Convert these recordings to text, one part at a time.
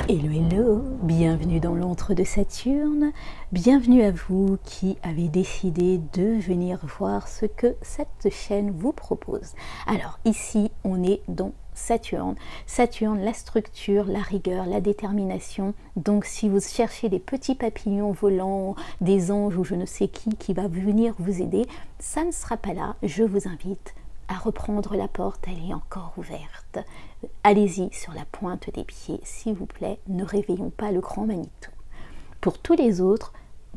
Hello, hello, bienvenue dans l'antre de Saturne, bienvenue à vous qui avez décidé de venir voir ce que cette chaîne vous propose. Alors ici, on est dans Saturne. Saturne, la structure, la rigueur, la détermination. Donc si vous cherchez des petits papillons volants, des anges ou je ne sais qui va venir vous aider, ça ne sera pas là. Je vous invite à reprendre la porte, elle est encore ouverte. Allez-y sur la pointe des pieds, s'il vous plaît, ne réveillons pas le grand Manitou. Pour tous les autres,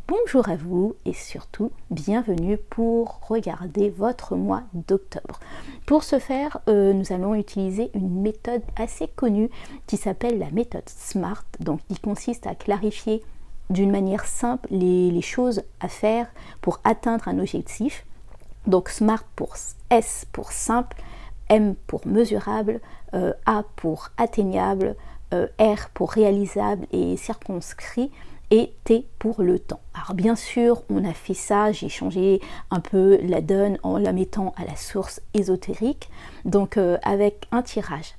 bonjour à vous et surtout, bienvenue pour regarder votre mois d'octobre. Pour ce faire, nous allons utiliser une méthode assez connue qui s'appelle la méthode SMART, donc qui consiste à clarifier d'une manière simple les choses à faire pour atteindre un objectif. Donc SMART pour S pour simple, M pour mesurable, A pour atteignable, R pour réalisable et circonscrit, et T pour le temps. Alors bien sûr, on a fait ça, j'ai changé un peu la donne en la mettant à la source ésotérique, donc avec un tirage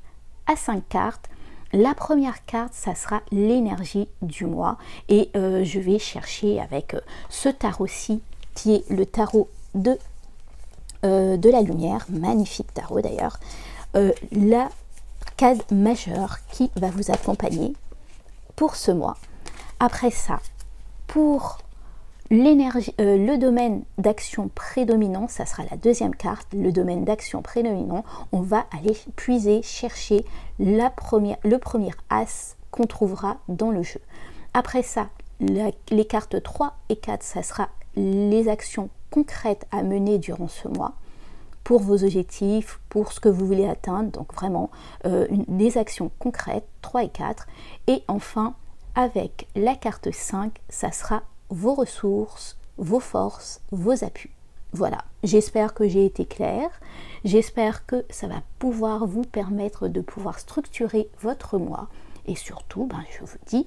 à 5 cartes. La première carte, ça sera l'énergie du mois, et je vais chercher avec ce tarot-ci, qui est le tarot de la lumière, magnifique tarot d'ailleurs, l'arcade majeure qui va vous accompagner pour ce mois. Après ça, pour l'énergie, le domaine d'action prédominant, ça sera la deuxième carte, le domaine d'action prédominant, on va aller puiser, chercher le premier as qu'on trouvera dans le jeu. Après ça, les cartes 3 et 4, ça sera les actions concrètes à mener durant ce mois pour vos objectifs, pour ce que vous voulez atteindre, donc vraiment des actions concrètes, 3 et 4. Et enfin, avec la carte 5, ça sera vos ressources, vos forces, vos appuis. Voilà, j'espère que j'ai été claire, j'espère que ça va pouvoir vous permettre de pouvoir structurer votre mois. Et surtout, je vous dis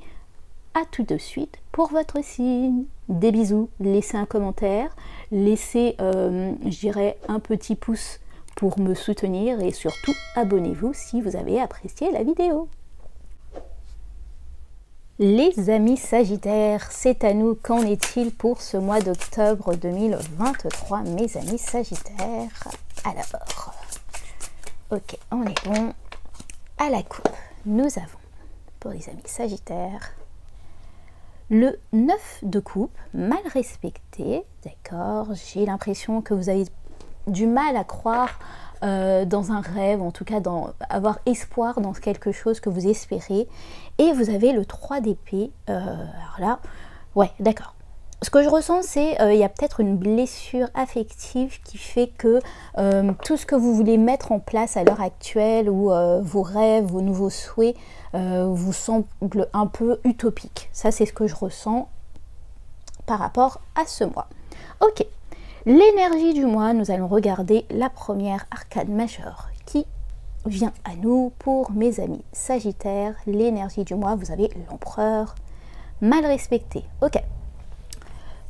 à tout de suite pour votre signe. Des bisous, laissez un commentaire, laissez, je dirais, un petit pouce pour me soutenir et surtout abonnez-vous si vous avez apprécié la vidéo. Les amis Sagittaires, c'est à nous. Qu'en est-il pour ce mois d'octobre 2023, mes amis Sagittaires? Alors, ok, on est bon. À la coupe, nous avons, pour les amis Sagittaires, le 9 de coupe, mal respecté, d'accord. J'ai l'impression que vous avez du mal à croire dans un rêve, en tout cas avoir espoir dans quelque chose que vous espérez. Et vous avez le 3 d'épée, alors là, ouais, d'accord. Ce que je ressens, c'est il y a peut-être une blessure affective qui fait que tout ce que vous voulez mettre en place à l'heure actuelle, ou vos rêves, vos nouveaux souhaits, vous semblent un peu utopiques. Ça, c'est ce que je ressens par rapport à ce mois. Ok, l'énergie du mois, nous allons regarder la première arcade majeure qui vient à nous pour mes amis Sagittaires. L'énergie du mois, vous avez l'empereur mal respecté. Ok.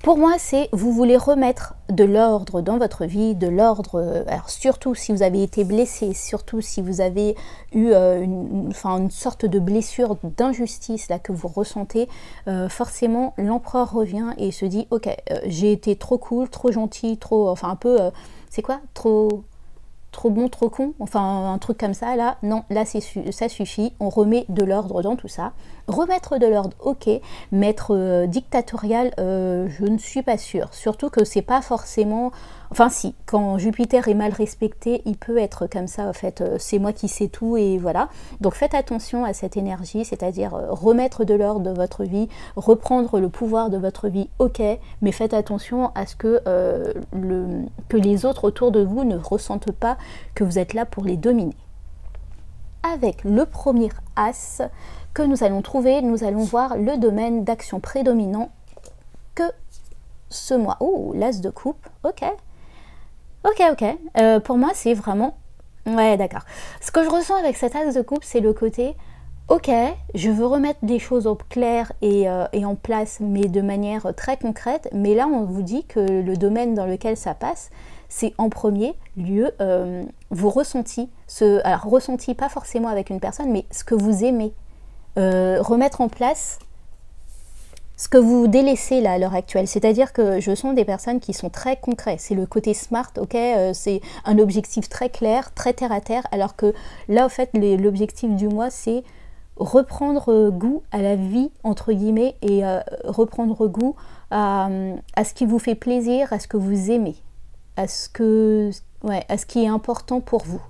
Pour moi, c'est vous voulez remettre de l'ordre dans votre vie, de l'ordre, alors surtout si vous avez été blessé, surtout si vous avez eu une sorte de blessure, d'injustice là que vous ressentez, forcément l'empereur revient et se dit ok, j'ai été trop cool, trop gentil, trop, un peu, c'est quoi, trop bon, trop con, un truc comme ça, là, non, là ça suffit, on remet de l'ordre dans tout ça. Remettre de l'ordre, ok, mettre dictatorial, je ne suis pas sûre, surtout que c'est pas forcément, si, quand Jupiter est mal respecté, il peut être comme ça, en fait, c'est moi qui sais tout, et voilà. Donc faites attention à cette énergie, c'est-à-dire remettre de l'ordre dans votre vie, reprendre le pouvoir de votre vie, ok, mais faites attention à ce que, que les autres autour de vous ne ressentent pas que vous êtes là pour les dominer. Avec le premier as que nous allons trouver, nous allons voir le domaine d'action prédominant que ce mois. Oh, l'as de coupe, ok. Pour moi, c'est vraiment... Ouais, d'accord. Ce que je ressens avec cet as de coupe, c'est le côté... Ok, je veux remettre des choses au clair et en place, mais de manière très concrète. Mais là, on vous dit que le domaine dans lequel ça passe, c'est en premier lieu vos ressentis. Alors, ressentis pas forcément avec une personne, mais ce que vous aimez. remettre en place ce que vous délaissez là à l'heure actuelle. C'est-à-dire que je sens des personnes qui sont très concrètes. C'est le côté smart, ok, c'est un objectif très clair, très terre à terre, alors que là, en fait, l'objectif du mois, c'est reprendre goût à la vie, entre guillemets, et reprendre goût à ce qui vous fait plaisir, à ce que vous aimez, à ce qui est important pour vous,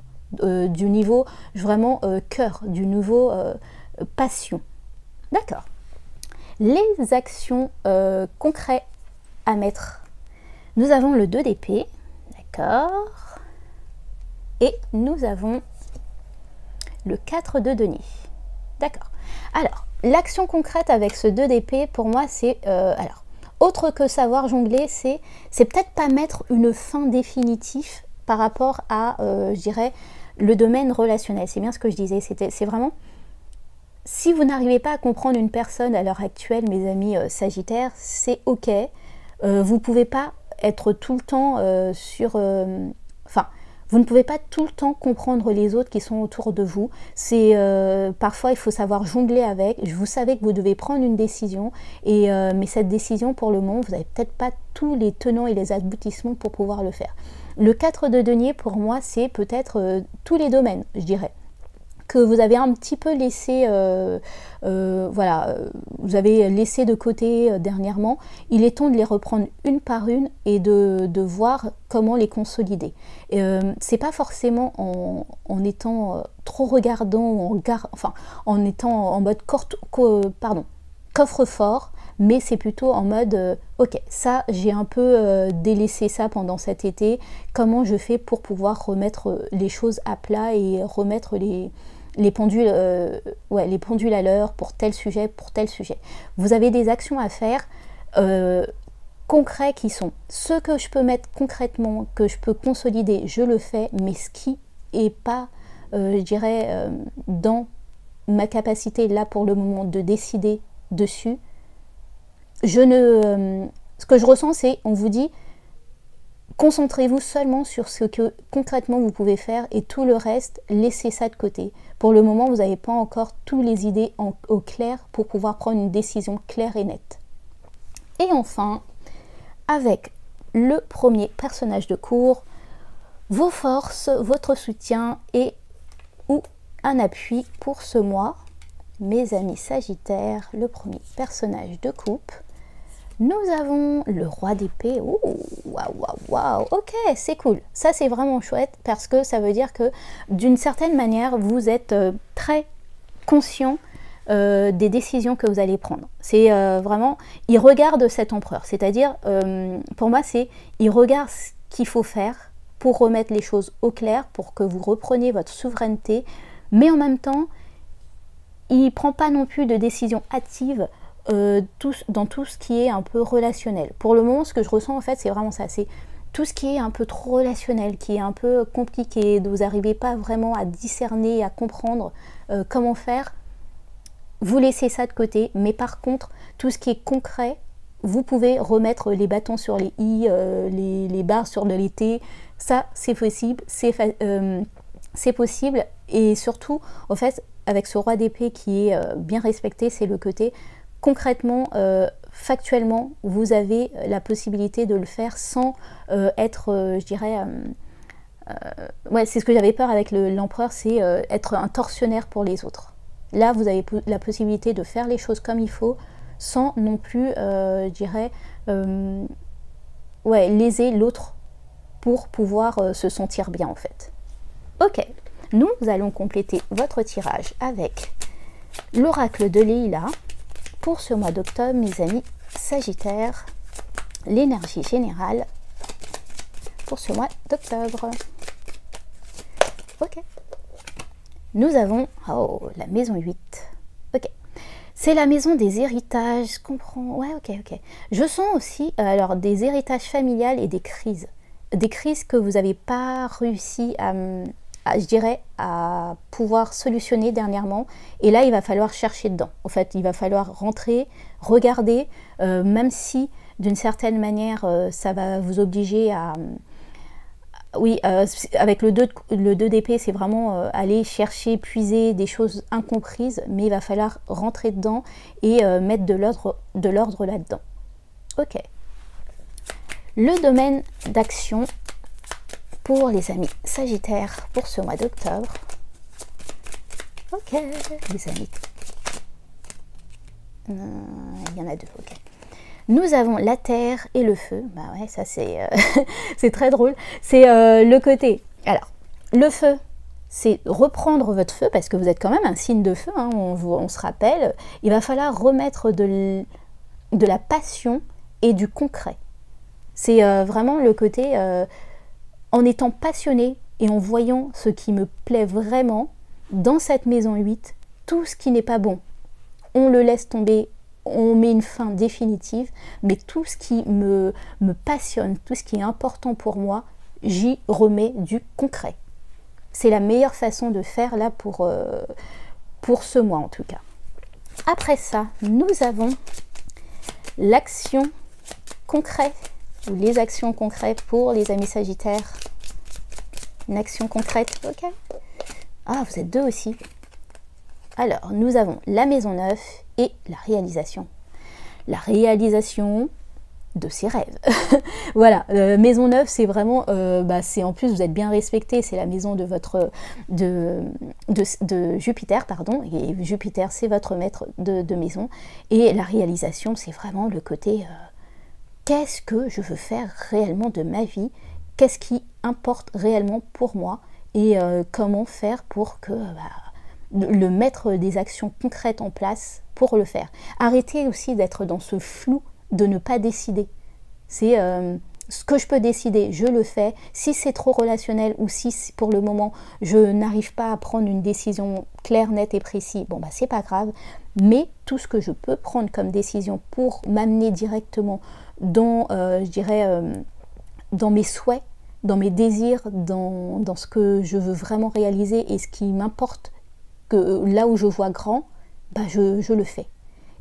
du niveau vraiment cœur, du niveau passion. D'accord. Les actions concrètes à mettre. Nous avons le 2 d'épée, d'accord, et nous avons le 4 de denier, d'accord. Alors, l'action concrète avec ce 2 d'épée, pour moi, c'est, alors, autre que savoir jongler, c'est peut-être pas mettre une fin définitive par rapport à, je dirais, le domaine relationnel. C'est bien ce que je disais, c'est vraiment... Si vous n'arrivez pas à comprendre une personne à l'heure actuelle, mes amis Sagittaires, c'est ok. Vous ne pouvez pas être tout le temps vous ne pouvez pas tout le temps comprendre les autres qui sont autour de vous. Parfois, il faut savoir jongler avec. Vous savez que vous devez prendre une décision, mais cette décision, pour le moment, vous n'avez peut-être pas tous les tenants et les aboutissements pour pouvoir le faire. Le 4 de denier, pour moi, c'est peut-être tous les domaines, je dirais, que vous avez un petit peu laissé, vous avez laissé de côté dernièrement. Il est temps de les reprendre une par une et de voir comment les consolider. C'est pas forcément en étant trop regardant, en étant en mode coffre-fort, mais c'est plutôt en mode ok, ça j'ai un peu délaissé ça pendant cet été, comment je fais pour pouvoir remettre les choses à plat et remettre les pendules à l'heure pour tel sujet, Vous avez des actions à faire concrets qui sont ce que je peux mettre concrètement, que je peux consolider, je le fais, mais ce qui n'est pas, je dirais, dans ma capacité là pour le moment de décider dessus, ce que je ressens, c'est, on vous dit, concentrez-vous seulement sur ce que concrètement vous pouvez faire et tout le reste, laissez ça de côté. Pour le moment, vous n'avez pas encore toutes les idées au clair pour pouvoir prendre une décision claire et nette. Et enfin, avec le premier personnage de cours, vos forces, votre soutien et ou un appui pour ce mois. Mes amis Sagittaires, le premier personnage de coupe. Nous avons le roi d'épée. Waouh, waouh, waouh. Ok, c'est cool. Ça, c'est vraiment chouette parce que ça veut dire que d'une certaine manière, vous êtes très conscient des décisions que vous allez prendre. C'est vraiment, il regarde cet empereur. C'est-à-dire, pour moi, il regarde ce qu'il faut faire pour remettre les choses au clair, pour que vous repreniez votre souveraineté, mais en même temps, il ne prend pas non plus de décision hâtive dans tout ce qui est un peu relationnel. Pour le moment, ce que je ressens en fait, c'est vraiment ça, c'est tout ce qui est un peu trop relationnel, qui est un peu compliqué, vous n'arrivez pas vraiment à discerner, à comprendre comment faire, vous laissez ça de côté, mais par contre, tout ce qui est concret, vous pouvez remettre les bâtons sur les i, les barres sur le T, ça c'est possible, c'est possible, et surtout, en fait, avec ce roi d'épée qui est bien respecté, c'est le côté concrètement, factuellement, vous avez la possibilité de le faire sans être, je dirais, ouais, c'est ce que j'avais peur avec l'empereur, c'est être un tortionnaire pour les autres. Là, vous avez la possibilité de faire les choses comme il faut, sans non plus, je dirais, ouais, léser l'autre pour pouvoir se sentir bien en fait. Ok, nous allons compléter votre tirage avec l'oracle de Leila. Pour ce mois d'octobre, mes amis Sagittaires, l'énergie générale pour ce mois d'octobre. Ok. Nous avons la maison 8. Ok. C'est la maison des héritages, je comprends. Ouais, ok. Je sens aussi alors des héritages familiales et des crises. Des crises que vous n'avez pas réussi je dirais, à pouvoir solutionner dernièrement. Et là, il va falloir chercher dedans. En fait, il va falloir rentrer, regarder, même si, d'une certaine manière, ça va vous obliger Oui, avec le 2 d'épée, c'est vraiment aller chercher, puiser des choses incomprises, mais il va falloir rentrer dedans et mettre de l'ordre là-dedans. Ok. Le domaine d'action pour les amis Sagittaires pour ce mois d'octobre. Ok, les amis. Il y en a deux, ok. Nous avons la terre et le feu. Bah ouais, ça c'est c'est très drôle. C'est le côté. Alors, le feu, c'est reprendre votre feu, parce que vous êtes quand même un signe de feu, hein, on se rappelle. Il va falloir remettre de la passion et du concret. C'est vraiment le côté, en étant passionné et en voyant ce qui me plaît vraiment, dans cette maison 8, tout ce qui n'est pas bon, on le laisse tomber, on met une fin définitive, mais tout ce qui me passionne, tout ce qui est important pour moi, j'y remets du concret. C'est la meilleure façon de faire là pour ce mois en tout cas. Après ça, nous avons l'action concrète, ou les actions concrètes pour les amis Sagittaires. Une action concrète, ok. Ah, vous êtes deux aussi. Alors, nous avons la maison neuve et la réalisation. La réalisation de ses rêves. Voilà, maison neuve, c'est vraiment, c'est en plus, vous êtes bien respecté, c'est la maison de votre, de Jupiter, pardon, et Jupiter, c'est votre maître de maison. Et la réalisation, c'est vraiment le côté, qu'est-ce que je veux faire réellement de ma vie? Qu'est-ce qui importe réellement pour moi? Et comment faire pour que... le mettre des actions concrètes en place pour le faire. Arrêtez aussi d'être dans ce flou de ne pas décider. C'est ce que je peux décider, je le fais. Si c'est trop relationnel ou si pour le moment je n'arrive pas à prendre une décision claire, nette et précise, bon c'est pas grave. Mais tout ce que je peux prendre comme décision pour m'amener directement dans, je dirais, dans mes souhaits, dans mes désirs, dans ce que je veux vraiment réaliser et ce qui m'importe, que là où je vois grand, je le fais.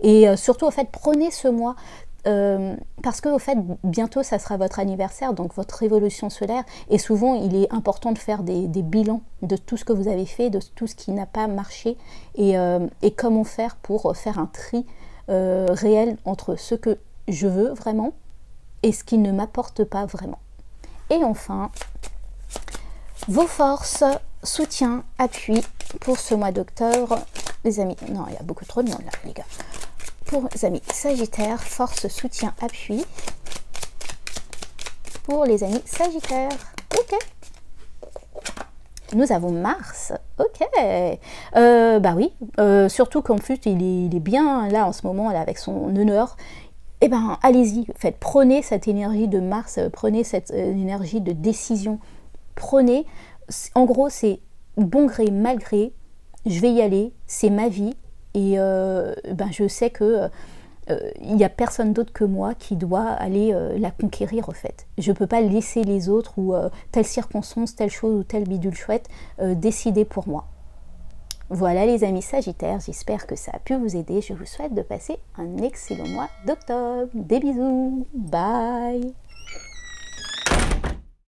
Et surtout, au fait, prenez ce mois, parce que au fait, bientôt, ça sera votre anniversaire, donc votre révolution solaire, et souvent, il est important de faire des bilans de tout ce que vous avez fait, de tout ce qui n'a pas marché, et comment faire pour faire un tri réel entre ce que je veux vraiment et ce qui ne m'apporte pas vraiment. Et enfin, vos forces, soutien, appui pour ce mois d'octobre, les amis. Non, il y a beaucoup trop de monde là, les gars. Pour les amis Sagittaires, force, soutien, appui. Pour les amis Sagittaires, ok. Nous avons Mars, ok. Oui, surtout qu'en plus il est bien là en ce moment là avec son honneur. Eh ben, allez-y, prenez cette énergie de Mars, prenez cette énergie de décision. Prenez, en gros, c'est bon gré, mal gré, je vais y aller, c'est ma vie, et je sais que il n'y a personne d'autre que moi qui doit aller la conquérir, au fait. Je ne peux pas laisser les autres, ou telle circonstance, telle chose, ou telle bidule chouette, décider pour moi. Voilà les amis Sagittaires, j'espère que ça a pu vous aider. Je vous souhaite de passer un excellent mois d'octobre. Des bisous, bye!